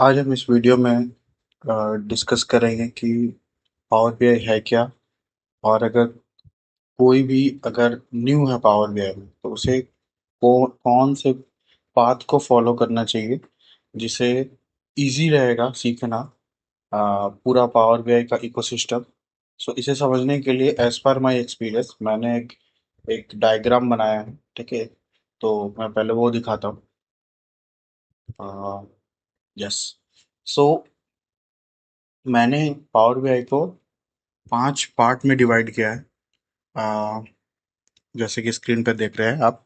आज हम इस वीडियो में डिस्कस करेंगे कि पावर बीआई है क्या। और अगर कोई भी अगर न्यू है पावर बीआई में तो उसे कौन से पाथ को फॉलो करना चाहिए जिसे इजी रहेगा सीखना पूरा पावर बीआई का इकोसिस्टम। सो इसे समझने के लिए एज पर माय एक्सपीरियंस मैंने एक डायग्राम बनाया है। ठीक है, तो मैं पहले वो दिखाता हूँ। यस। सो मैंने पावर बीआई को 5 पार्ट में डिवाइड किया है। अ, जैसे कि स्क्रीन पे देख रहे हैं आप।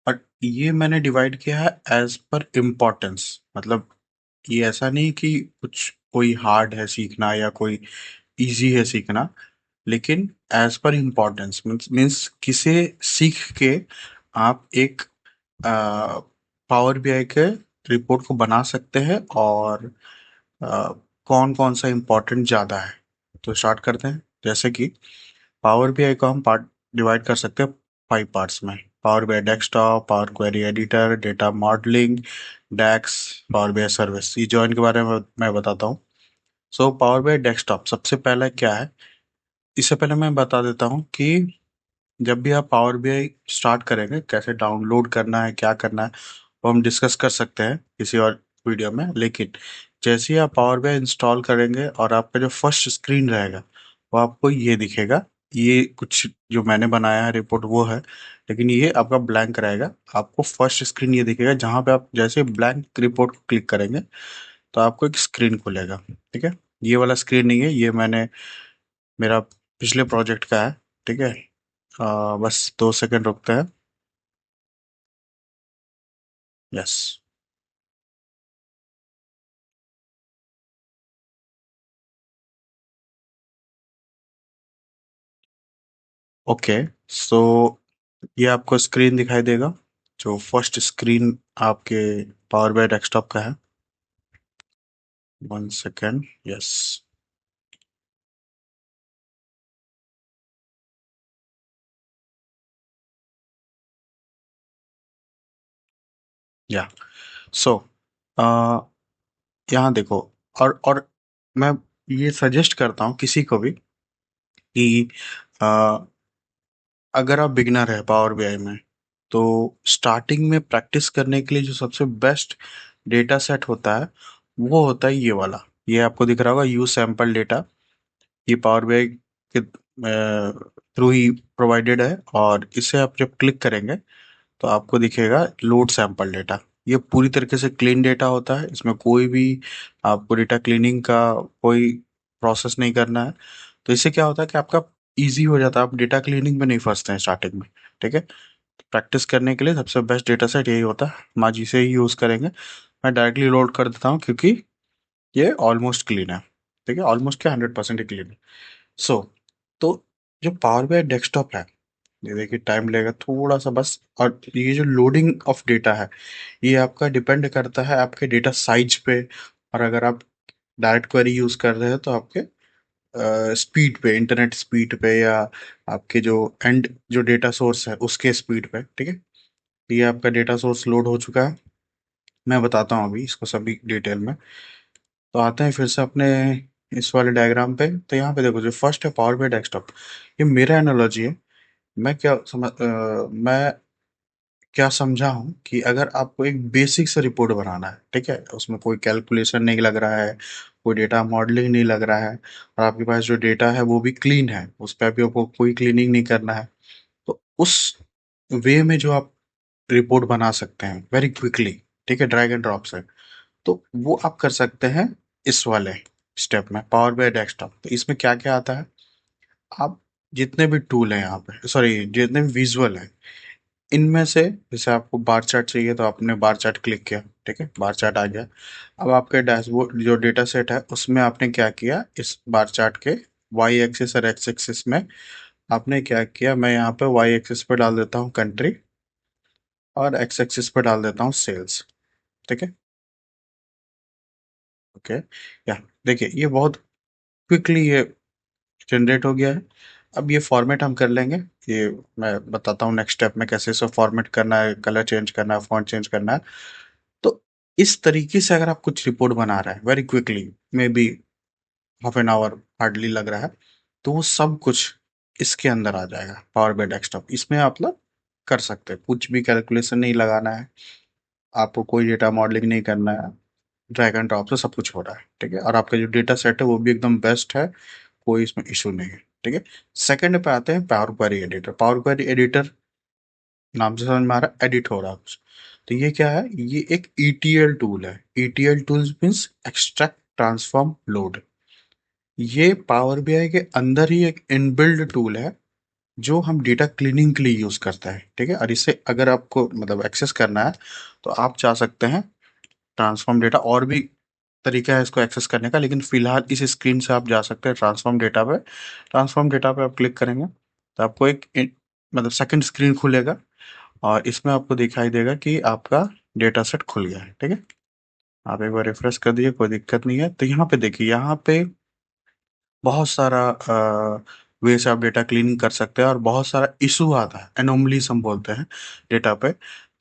और ये मैंने डिवाइड किया है एज पर इम्पोर्टेंस। मतलब ये ऐसा नहीं कि कुछ कोई हार्ड है सीखना या कोई इजी है सीखना, लेकिन एज पर इम्पोर्टेंस मीन्स किसे सीख के आप एक पावर बीआई के रिपोर्ट को बना सकते हैं और कौन कौन सा इम्पोर्टेंट ज़्यादा है। तो स्टार्ट करते हैं। जैसे कि पावर बीआई को हम पार्ट डिवाइड कर सकते हैं 5 पार्ट्स में। Power BI Desktop, Power Query Editor, data modelling, DAX, Power BI Service. ये जॉइन के बारे में मैं बताता हूँ। सो पावर बीआई डेस्कटॉप सबसे पहला क्या है, इससे पहले मैं बता देता हूँ कि जब भी आप पावर बीआई स्टार्ट करेंगे कैसे डाउनलोड करना है, क्या करना है, वो हम डिस्कस कर सकते हैं किसी और वीडियो में। लेकिन जैसे ही आप पावर बीआई इंस्टॉल करेंगे और आपका जो फर्स्ट स्क्रीन रहेगा वो आपको ये दिखेगा। ये कुछ जो मैंने बनाया है रिपोर्ट वो है, लेकिन ये आपका ब्लैंक रहेगा। आपको फर्स्ट स्क्रीन ये दिखेगा जहाँ पे आप जैसे ब्लैंक रिपोर्ट को क्लिक करेंगे तो आपको एक स्क्रीन खुलेगा। ठीक है, ये वाला स्क्रीन नहीं है, ये मैंने मेरा पिछले प्रोजेक्ट का है। ठीक है, बस 2 सेकंड रुकते हैं। यस। ओके। सो ये आपको स्क्रीन दिखाई देगा, जो फर्स्ट स्क्रीन आपके पावर बाय डेस्कटॉप का है। 1 सेकेंड। यस। या। सो यहाँ देखो। और मैं ये सजेस्ट करता हूँ किसी को भी कि अ, अगर आप बिगनर है पावर बीआई में तो स्टार्टिंग में प्रैक्टिस करने के लिए जो सबसे बेस्ट डेटा सेट होता है वो होता है ये वाला। ये आपको दिख रहा होगा यू सैंपल डेटा। ये पावर बीआई के थ्रू ही प्रोवाइडेड है और इसे आप जब क्लिक करेंगे तो आपको दिखेगा लोड सैंपल डेटा। ये पूरी तरीके से क्लीन डेटा होता है, इसमें कोई भी आपको डेटा क्लीनिंग का कोई प्रोसेस नहीं करना है। तो इससे क्या होता है कि आपका इजी हो जाता है, आप डेटा क्लीनिंग में नहीं फंसते हैं स्टार्टिंग में। ठीक है, प्रैक्टिस करने के लिए सबसे बेस्ट डेटा सेट यही होता है, माँ जिसे ही यूज़ करेंगे। मैं डायरेक्टली लोड कर देता हूँ क्योंकि ये ऑलमोस्ट क्लीन है। ठीक है, ऑलमोस्ट क्या 100% ही क्लीन है। सो तो जो पावर बाई डेस्कटॉप है, ये देखिए टाइम लगेगा थोड़ा सा बस। और ये जो लोडिंग ऑफ डेटा है ये आपका डिपेंड करता है आपके डेटा साइज पे। और अगर आप डायरेक्ट क्वेरी यूज़ कर रहे हो तो आपके स्पीड पे, इंटरनेट स्पीड पे, या आपके जो एंड जो डेटा सोर्स है उसके स्पीड पे। ठीक है, ये आपका डेटा सोर्स लोड हो चुका है। मैं बताता हूँ अभी इसको सभी डिटेल में। तो आते हैं फिर से अपने इस वाले डायग्राम पे। तो यहाँ पे देखो जो फर्स्ट है पावर बाई डेस्कटॉप, ये मेरा एनालॉजी है। मैं क्या समझा हूँ कि अगर आपको एक बेसिक से रिपोर्ट बनाना है, ठीक है, उसमें कोई कैलकुलेशन नहीं लग रहा है, कोई डेटा मॉडलिंग नहीं लग रहा है, और आपके पास जो डेटा है वो भी क्लीन है, उस पर भी आपको कोई क्लीनिंग नहीं करना है, तो उस वे में जो आप रिपोर्ट बना सकते हैं वेरी क्विकली, ठीक है, ड्रैग एंड ड्रॉप से, तो वो आप कर सकते हैं इस वाले स्टेप में पावर बाई डेस्कटॉप। तो इसमें क्या क्या आता है, आप जितने भी टूल हैं यहाँ पे, सॉरी जितने भी विजुअल हैं, इनमें से जैसे आपको बार चार्ट चाहिए तो आपने बार चार्ट क्लिक किया, ठीक है, बार चार्ट आ गया। अब आपके डैशबोर्ड जो डेटा सेट है उसमें आपने क्या किया, इस बार चार्ट के वाई एक्सिस और एक्स एक्सिस में आपने क्या किया, मैं यहाँ पे वाई एक्सिस पे डाल देता हूँ कंट्री और एक्स एक्सिस पे डाल देता हूँ सेल्स। ठीक है, ओके। या देखिए ये बहुत क्विकली ये जनरेट हो गया है। अब ये फॉर्मेट हम कर लेंगे, ये मैं बताता हूँ नेक्स्ट स्टेप में कैसे इसको फॉर्मेट करना है, कलर चेंज करना है, फॉन्ट चेंज करना है। तो इस तरीके से अगर आप कुछ रिपोर्ट बना रहे हैं very quickly, may be half an hour hardly लग रहा है, तो वो सब कुछ इसके अंदर आ जाएगा, पावर बाई डेस्कटॉप। इसमें आप लोग कर सकते हैं, कुछ भी कैलकुलेशन नहीं लगाना है, आपको कोई डेटा मॉडलिंग नहीं करना है, ड्रैग एंड ड्रॉप से सब कुछ हो रहा है, ठीक है। और आपका जो डेटा सेट है वो भी एकदम बेस्ट है, कोई इसमें इशू नहीं है, ठीक है। सेकंड पे आते हैं power Query editor. Power Query editor नाम से समझ में आ रहा है, एडिट हो रहा है कुछ। तो ये क्या है, ये एक ETL टूल है। ETL tools means extract transform load. ये पावर बीआई के अंदर ही एक इनबिल्ड टूल है जो हम डेटा क्लीनिंग के लिए यूज करते हैं, ठीक है। और इससे अगर आपको मतलब एक्सेस करना है तो आप जा सकते हैं ट्रांसफॉर्म डेटा, और भी तरीका है इसको एक्सेस करने का, लेकिन फिलहाल इस स्क्रीन से आप जा सकते हैं ट्रांसफॉर्म डेटा पे। ट्रांसफॉर्म डेटा पे आप क्लिक करेंगे तो आपको एक मतलब सेकंड स्क्रीन खुलेगा, और इसमें आपको दिखाई देगा कि आपका डेटा सेट खुल गया है, ठीक है। आप एक बार रिफ्रेश कर दीजिए, कोई दिक्कत नहीं है। तो यहाँ पे देखिए, यहाँ पे बहुत सारा वे से आप डेटा क्लीनिंग कर सकते हैं, और बहुत सारा इशू आता है, एनोमलीज हम बोलते हैं डेटा पे।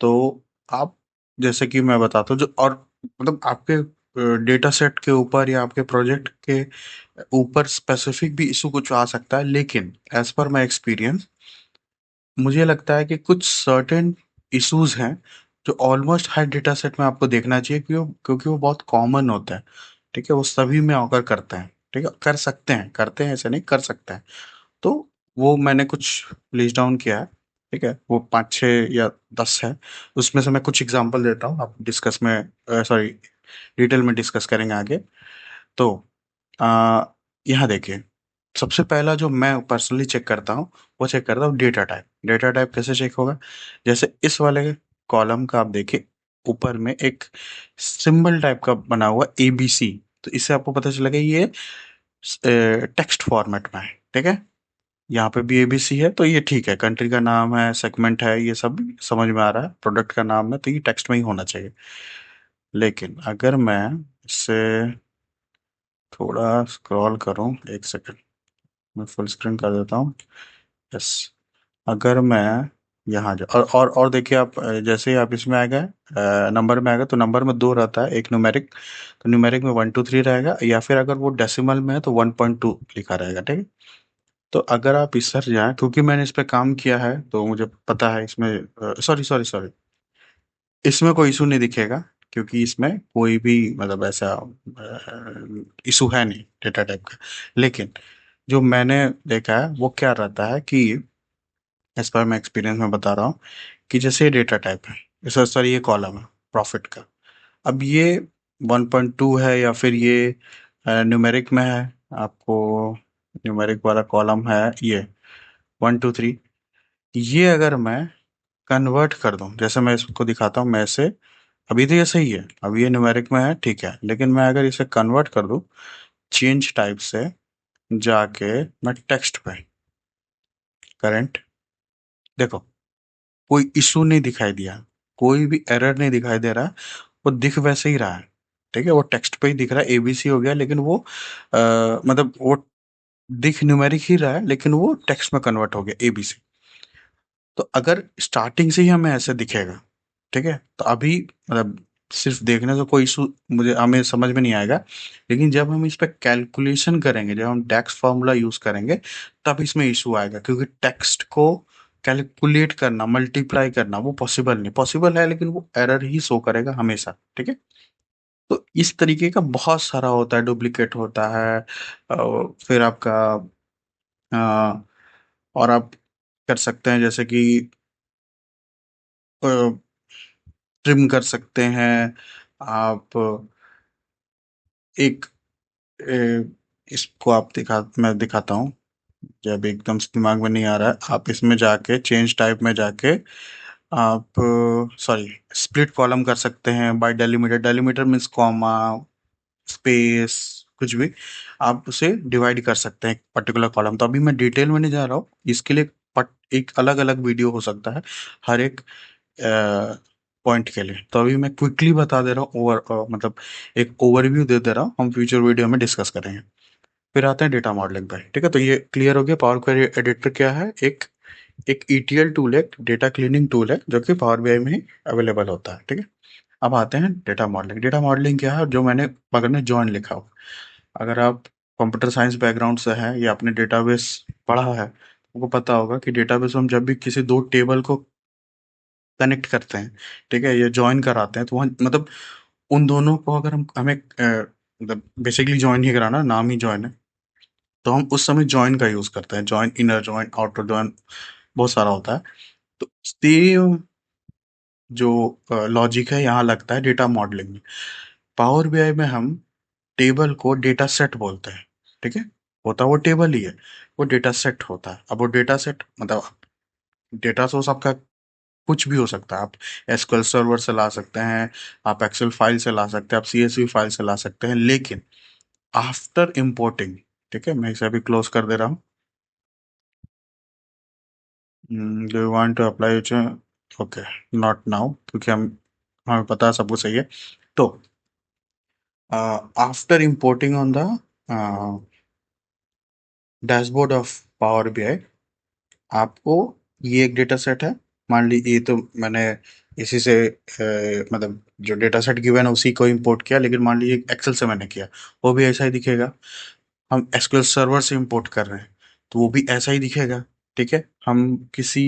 तो आप, जैसे कि मैं बताता हूँ जो, और मतलब आपके डेटा सेट के ऊपर या आपके प्रोजेक्ट के ऊपर स्पेसिफिक भी इशू कुछ आ सकता है, लेकिन एज पर माई एक्सपीरियंस मुझे लगता है कि कुछ सर्टेन इश्यूज हैं जो ऑलमोस्ट हर डेटा सेट में आपको देखना चाहिए, क्योंकि वो बहुत कॉमन होता है, ठीक है। वो सभी में ऑकर करते हैं, ठीक है, कर सकते हैं, करते हैं ऐसे नहीं, कर सकते हैं। तो वो मैंने कुछ लिस्ट डाउन किया है, ठीक है। वो 5 6 या 10 है। उसमें से मैं कुछ एग्जांपल देता हूँ, आप डिस्कस में, सॉरी, डिटेल में डिस्कस करेंगे आगे। तो आ, यहाँ देखिए, सबसे पहला जो मैं पर्सनली चेक करता हूँ, वो चेक करता हूँ डेटा टाइप। डेटा टाइप कैसे चेक होगा, जैसे इस वाले कॉलम का आप देखिए, ऊपर में एक सिंबल टाइप का बना हुआ ABC। तो इससे आपको पता चलेगा ये टेक्स्ट फॉर्मेट में है, ठीक है। यहाँ पे भी ABC है, तो ये ठीक है। कंट्री का नाम है, सेगमेंट है, ये सब समझ में आ रहा है, प्रोडक्ट का नाम है, तो ये टेक्स्ट में ही होना चाहिए। लेकिन अगर मैं इससे थोड़ा स्क्रॉल करूँ, एक सेकंड, मैं फुल स्क्रीन कर देता हूँ। यस, अगर मैं यहाँ जा, और देखिए आप, जैसे ही आप इसमें आ गए, नंबर में आ गए, तो नंबर में दो रहता है, एक न्यूमेरिक, तो न्यूमेरिक में 1 2 3 रहेगा, या फिर अगर वो डेसिमल में है तो 1.2 लिखा रहेगा, ठीक है। तो अगर आप इस सर जाएं, क्योंकि मैंने इस पे काम किया है तो मुझे पता है इसमें, सॉरी सॉरी सॉरी, इसमें कोई इशू नहीं दिखेगा, क्योंकि इसमें कोई भी मतलब ऐसा इशू है नहीं डेटा टाइप का। लेकिन जो मैंने देखा है वो क्या रहता है कि, एज पर मैं एक्सपीरियंस में बता रहा हूँ, कि जैसे ये डेटा टाइप है, जैसे सर ये कॉलम है प्रॉफिट का, अब ये 1.2 है, या फिर ये न्यूमेरिक में है, आपको न्यूमेरिक वाला कॉलम है ये 1 2 3, ये अगर मैं कन्वर्ट कर दूं, जैसे मैं इसको दिखाता हूँ, मैं इसे, अभी तो ये सही है, अभी ये न्यूमेरिक में है, ठीक है, लेकिन मैं अगर इसे कन्वर्ट कर दूं चेंज टाइप से जाके, मैं टेक्स्ट पे करंट, देखो कोई इशू नहीं दिखाई दिया, कोई भी एरर नहीं दिखाई दे रहा, वो दिख वैसे ही रहा है, ठीक है। वो टेक्स्ट पे ही दिख रहा है, ABC हो गया, लेकिन वो मतलब वो दिख न्यूमेरिक ही रहा है, लेकिन वो टेक्स्ट में कन्वर्ट हो गया ABC। तो अगर स्टार्टिंग से ही हमें ऐसे दिखेगा, ठीक है, तो अभी मतलब सिर्फ देखने से कोई इशू मुझे हमें समझ में नहीं आएगा, लेकिन जब हम इस पे कैलकुलेशन करेंगे, जब हम डेक्स फार्मूला यूज करेंगे, तब इसमें इशू आएगा, क्योंकि टेक्स्ट को कैलकुलेट करना, मल्टीप्लाई करना, वो पॉसिबल नहीं, पॉसिबल है लेकिन वो एरर ही शो करेगा हमेशा, ठीक है। तो इस तरीके का बहुत सारा होता है, डुप्लीकेट होता है, फिर आपका और आप कर सकते हैं, जैसे कि ट्रिम कर सकते हैं आप, एक इसको आप मैं दिखाता हूँ, जब एकदम से दिमाग में नहीं आ रहा है, आप इसमें जाके चेंज टाइप में जाके आप, सॉरी, स्प्लिट कॉलम कर सकते हैं by delimiter. Delimiter means comma, space, कुछ भी आप उसे डिवाइड कर सकते हैं एक पर्टिकुलर कॉलम। तो अभी मैं डिटेल में नहीं जा रहा हूँ, इसके लिए एक अलग अलग वीडियो हो सकता है हर एक पॉइंट के लिए। तो अभी मैं क्विकली बता दे रहा हूँ, मतलब एक ओवरव्यू दे दे रहा हूँ, हम फ्यूचर वीडियो में डिस्कस करेंगे। फिर आते हैं डेटा मॉडलिंग पे, ठीक है। तो ये क्लियर हो गया, पावर क्वेरी एडिटर क्या है, एक एक ETL टूल है, डेटा क्लीनिंग टूल है, जो कि पावर BI में ही अवेलेबल होता है, ठीक है। अब आते हैं डेटा मॉडलिंग। डेटा मॉडलिंग क्या है? जो मैंने बगल में जॉइन लिखा हो, अगर आप कंप्यूटर साइंस बैकग्राउंड से हैं या आपने डेटाबेस पढ़ा है, आपको पता होगा कि डेटाबेस में हम जब भी किसी दो टेबल को कनेक्ट करते हैं, ठीक है, या जॉइन कराते हैं, तो वहाँ मतलब उन दोनों को अगर हम हमें मतलब बेसिकली जॉइन ही कराना, नाम ही जॉइन है, तो हम उस समय जॉइन का यूज करते हैं। Join, inner join, outer join, बहुत सारा होता है। तो सेम जो लॉजिक है यहाँ लगता है डेटा मॉडलिंग में। पावर बीआई में हम टेबल को डेटा सेट बोलते हैं, ठीक है, होता वो टेबल ही है, वो डेटा सेट होता है। अब वो डेटा सेट मतलब डेटा सोर्स आपका कुछ भी हो सकता है। आप एसक्यूएल सर्वर से ला सकते हैं, आप एक्सेल फाइल से ला सकते हैं, आप सीएसवी फाइल से ला सकते हैं, लेकिन आफ्टर इंपोर्टिंग, ठीक है, मैं इसे अभी क्लोज कर दे रहा हूँ। Do you want to apply? Okay, not now, क्योंकि हमें पता है सब कुछ सही है। तो after importing on the dashboard of Power BI, आपको ये एक डेटा सेट है, मान ली ये तो मैंने इसी से मतलब जो डेटा सेट गिवन है उसी को इंपोर्ट किया, लेकिन मान लीजिए एक्सेल से मैंने किया, वो भी ऐसा ही दिखेगा। हम एसक्यूएल सर्वर से इंपोर्ट कर रहे हैं, तो वो भी ऐसा ही दिखेगा, ठीक है। हम किसी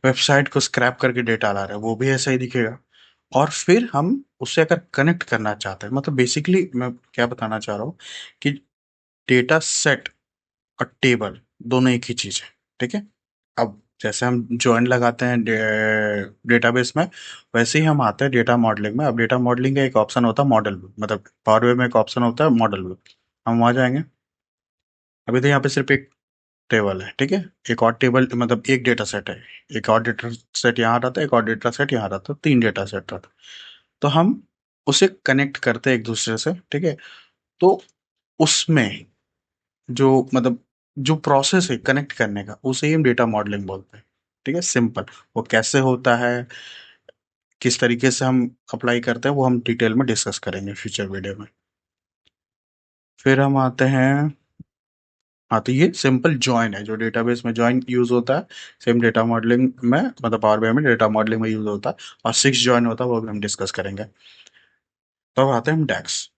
वेबसाइट को स्क्रैप करके डेटा ला रहे हैं, वो भी ऐसा ही दिखेगा। और फिर हम उससे अगर कनेक्ट करना चाहते हैं, मतलब बेसिकली मैं क्या बताना चाह रहा हूँ कि डेटा सेट और टेबल दोनों एक ही चीज है, ठीक है। अब जैसे हम जॉइन लगाते हैं डेटाबेस में, वैसे ही हम आते हैं डेटा मॉडलिंग में। अब डेटा मॉडलिंग का एक ऑप्शन होता है मॉडल व्यू, मतलब पावर बीआई में एक ऑप्शन होता है मॉडल व्यू। हम वहाँ जाएंगे। अभी तो यहाँ पे सिर्फ एक टेबल है, ठीक है, एक और टेबल मतलब एक डेटा सेट है, एक और डेटा सेट यहाँ रहता है, एक और डेटा सेट यहाँ रहता है, तीन डेटा सेट रहता है। तो हम उसे कनेक्ट करते हैं एक दूसरे से, ठीक है। तो उसमें जो मतलब जो प्रोसेस है कनेक्ट करने का, उसे ही हम डेटा मॉडलिंग बोलते हैं, ठीक है, सिंपल। वो कैसे होता है, किस तरीके से हम अप्लाई करते हैं, वो हम डिटेल में डिस्कस करेंगे फ्यूचर वीडियो में। फिर हम आते हैं, हाँ, तो ये सिंपल जॉइन है, जो डेटाबेस में जॉइन यूज होता है, सेम डेटा मॉडलिंग में मतलब पावर बीआई में डेटा मॉडलिंग में यूज होता है। और सिक्स जॉइन होता है, वो भी हम डिस्कस करेंगे। तो अब आते हैं हम डैक्स।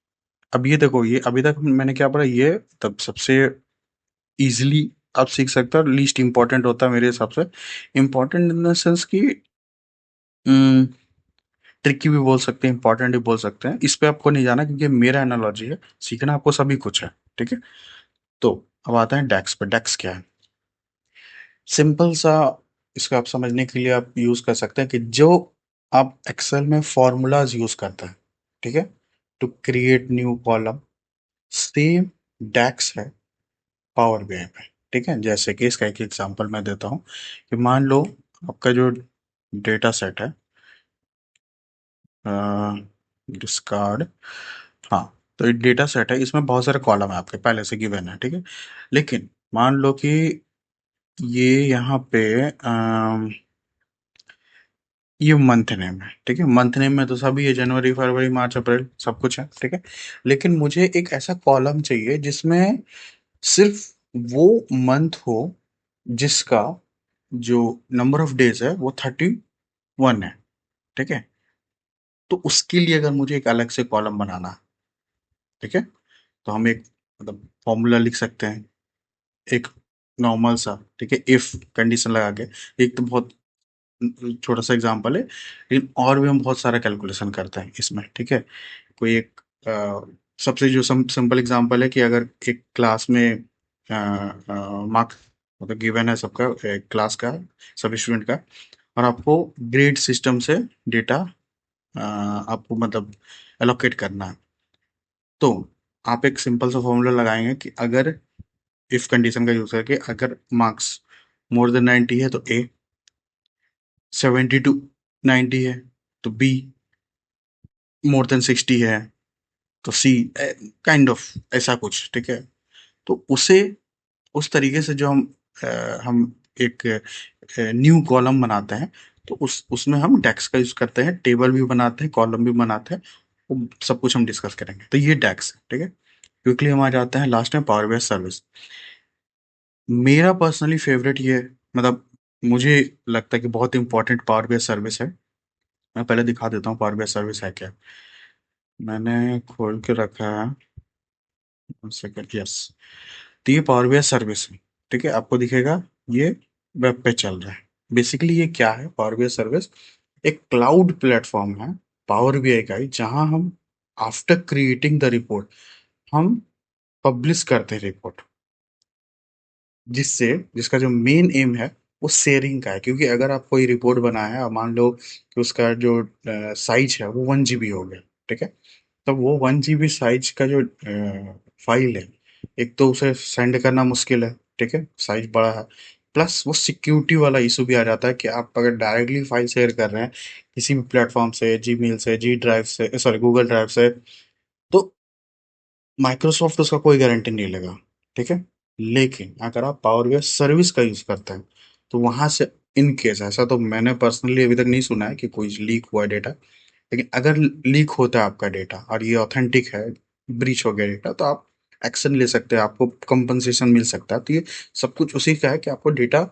अब ये देखो, ये अभी तक मैंने क्या पढ़ा, ये तब सबसे इजीली आप सीख सकते हो, लीस्ट इंपॉर्टेंट होता है मेरे हिसाब से। इंपॉर्टेंट इन द सेंस कि ट्रिकी भी बोल सकते हैं, इंपॉर्टेंट भी बोल सकते हैं, इस पे आपको नहीं जाना, क्योंकि मेरा एनालॉजी है, सीखना आपको सभी कुछ है, ठीक है। तो अब आता है डेक्स पे। डेक्स क्या है? सिंपल सा, इसको आप समझने के लिए आप यूज कर सकते हैं कि जो आप एक्सेल में फॉर्मूलाज यूज करते हैं, ठीक है, to create new column, same DAX है पावर बीआई में, ठीक है। जैसे कि इसका एक एग्जांपल मैं देता हूँ कि मान लो आपका जो डेटा सेट है, डिस्कार्ड, हाँ, तो एक डेटा सेट है, इसमें बहुत सारे कॉलम है आपके पहले से गिवन है, ठीक है। लेकिन मान लो कि ये यहाँ पे ये मंथ नेम है, ठीक है। मंथ नेम में तो सभी है, जनवरी, फरवरी, मार्च, अप्रैल, सब कुछ है, ठीक है। लेकिन मुझे एक ऐसा कॉलम चाहिए जिसमें सिर्फ वो मंथ हो जिसका जो नंबर ऑफ डेज है वो 31 है, ठीक है। तो उसके लिए अगर मुझे एक अलग से कॉलम बनाना है, ठीक है, तो हम एक मतलब फॉर्मूला लिख सकते हैं, एक नॉर्मल सा, ठीक है, इफ कंडीशन लगा के। एक तो बहुत छोटा सा एग्जांपल है, लेकिन और भी हम बहुत सारा कैलकुलेशन करते हैं इसमें, ठीक है। कोई एक सबसे जो सिंपल एग्जांपल है कि अगर एक क्लास में मार्क्स मतलब गिवन है सबका, क्लास का, सब स्टूडेंट का, और आपको ग्रेड सिस्टम से डेटा आपको मतलब एलोकेट करना है, तो आप एक सिंपल सा फॉर्मूला लगाएंगे कि अगर इफ कंडीशन का यूज करके, अगर मार्क्स मोर देन 90 है तो ए, 70 to 90 है तो बी, मोर देन 60 है तो सी, काइंड ऑफ ऐसा कुछ, ठीक है। तो उसे उस तरीके से जो हम एक न्यू कॉलम बनाते हैं, तो उस उसमें हम डेक्स का यूज करते हैं, टेबल भी बनाते हैं, कॉलम भी बनाते हैं, वो सब कुछ हम डिस्कस करेंगे। तो ये डेक्स है, ठीक है। क्विकली हम आ जाते हैं लास्ट में पावर बीआई सर्विस। मेरा पर्सनली फेवरेट ये, मतलब मुझे लगता है कि बहुत इंपॉर्टेंट पावर बीआई सर्विस है, मैं पहले दिखा देता हूँ पावर बीआई सर्विस है क्या। मैंने खोल के रखा है, सेकंड, यस। तो ये पावर बीआई सर्विस है, ठीक है, आपको दिखेगा ये वेब पे चल रहा है। बेसिकली ये क्या है, पावर बीआई सर्विस एक क्लाउड प्लेटफॉर्म है पावर बीआई का ही, जहां हम आफ्टर क्रिएटिंग द रिपोर्ट हम पब्लिश करते हैं रिपोर्ट, जिससे जिसका जो मेन एम है वो शेयरिंग का है। क्योंकि अगर आप कोई रिपोर्ट बनाए और मान लो कि उसका जो साइज है वो 1 GB हो गया, ठीक है, तब वो 1 GB साइज का जो फाइल है, एक तो उसे सेंड करना मुश्किल है, ठीक है, साइज बड़ा है, प्लस वो सिक्योरिटी वाला इशू भी आ जाता है कि आप अगर डायरेक्टली फाइल शेयर कर रहे हैं किसी भी प्लेटफॉर्म से, जीमेल से, जी ड्राइव से, सॉरी गूगल ड्राइव से, तो माइक्रोसॉफ्ट उसका कोई गारंटी नहीं लेगा, ठीक है। लेकिन अगर आप पावर बीआई सर्विस का यूज करते हैं तो वहां से, इन केस, ऐसा तो मैंने पर्सनली अभी तक नहीं सुना है कि कोई लीक हुआ डेटा, लेकिन अगर लीक होता है आपका डेटा और ये ऑथेंटिक है, ब्रीच हो गया डेटा, तो आप एक्शन ले सकते हैं, आपको कंपनसेशन मिल सकता है। तो ये सब कुछ उसी का है कि आपको डेटा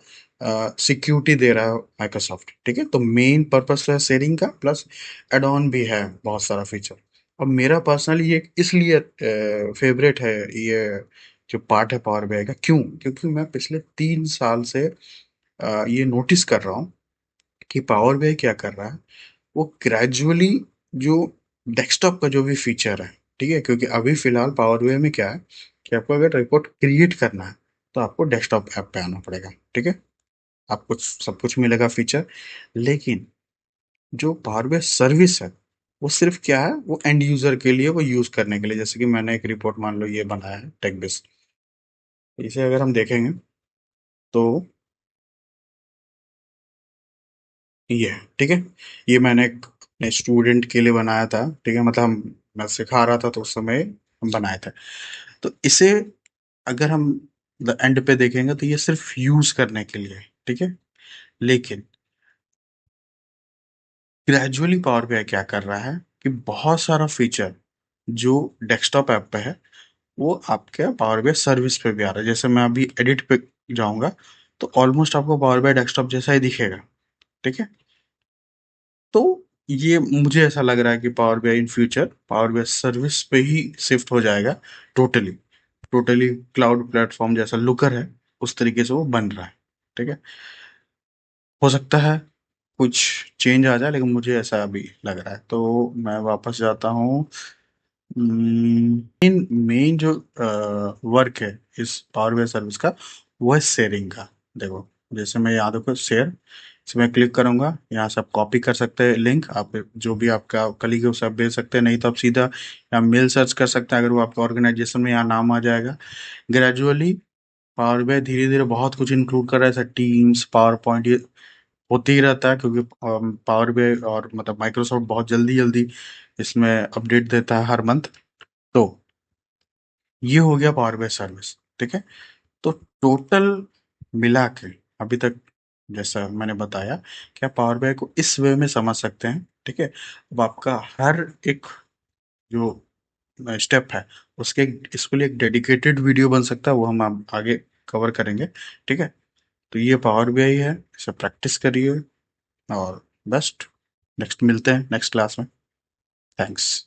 सिक्योरिटी दे रहा है माइक्रोसॉफ्ट, ठीक है। तो मेन पर्पस है शेयरिंग का, प्लस एड ऑन भी है बहुत सारा फीचर। अब मेरा पर्सनली ये इसलिए फेवरेट है ये जो पार्ट है पावर बीआई का, क्यों, क्योंकि मैं पिछले 3 साल से ये नोटिस कर रहा हूँ कि पावर बीआई क्या कर रहा है, वो ग्रेजुअली जो डेस्कटॉप का जो भी फीचर है, ठीक है, क्योंकि अभी फिलहाल पावर बीआई में क्या है कि आपको अगर रिपोर्ट क्रिएट करना है तो आपको डेस्कटॉप ऐप पे आना पड़ेगा, ठीक है, आपको सब कुछ मिलेगा फीचर। लेकिन जो पावर बीआई सर्विस है वो सिर्फ क्या है, वो एंड यूजर के लिए, वो यूज करने के लिए, जैसे कि मैंने एक रिपोर्ट मान लो ये बनाया है टेक बेस, इसे अगर हम देखेंगे तो ये है, ठीक है, ये मैंने एक अपने स्टूडेंट के लिए बनाया था, ठीक है, मतलब मैं सिखा रहा था तो उस समय हम बनाए थे। तो इसे अगर हम द एंड पे देखेंगे तो ये सिर्फ यूज करने के लिए है, ठीक है। लेकिन ग्रेजुअली पावर बीआई क्या कर रहा है कि बहुत सारा फीचर जो डेस्कटॉप ऐप पे है वो आपके पावर बीआई सर्विस पे भी आ रहा है। जैसे मैं अभी एडिट पे जाऊंगा तो ऑलमोस्ट आपको पावर बीआई डेस्कटॉप जैसा ही दिखेगा, ठीक है। तो ये मुझे ऐसा लग रहा है कि power BI in future power BI service पे ही शिफ्ट हो जाएगा, टोटली टोटली क्लाउड प्लेटफॉर्म जैसा लुकर है उस तरीके से वो बन रहा है, ठीक है। हो सकता है कुछ चेंज आ जाए, लेकिन मुझे ऐसा अभी लग रहा है। तो मैं वापस जाता हूँ। मेन मेन जो वर्क है इस पावर बीआई सर्विस का, वो है शेयरिंग का। देखो, जैसे मैं यहाँ देखो शेयर, इसमें क्लिक करूंगा, यहाँ से आप कॉपी कर सकते हैं लिंक, आप जो भी आपका कलीग है उसे आप भेज सकते हैं, नहीं तो आप सीधा यहाँ मेल सर्च कर सकते हैं, अगर वो आपका ऑर्गेनाइजेशन में यहाँ नाम आ जाएगा। ग्रेजुअली पावर बीआई धीरे धीरे बहुत कुछ इंक्लूड कर रहा है, जैसे टीम्स, पावर पॉइंट, ये होते ही रहता है, क्योंकि पावर बीआई और मतलब माइक्रोसॉफ्ट बहुत जल्दी जल्दी इसमें अपडेट देता है हर मंथ। तो ये हो गया पावर बीआई सर्विस, ठीक है। तो टोटल मिला के अभी तक जैसा मैंने बताया कि आप पावर बीआई को इस वे में समझ सकते हैं, ठीक है। अब आपका हर एक जो स्टेप है उसके इसके लिए एक डेडिकेटेड वीडियो बन सकता है, वो हम आप आगे कवर करेंगे, ठीक है। तो ये पावर बीआई है, इसे प्रैक्टिस करिए और बेस्ट, नेक्स्ट मिलते हैं नेक्स्ट क्लास में। थैंक्स।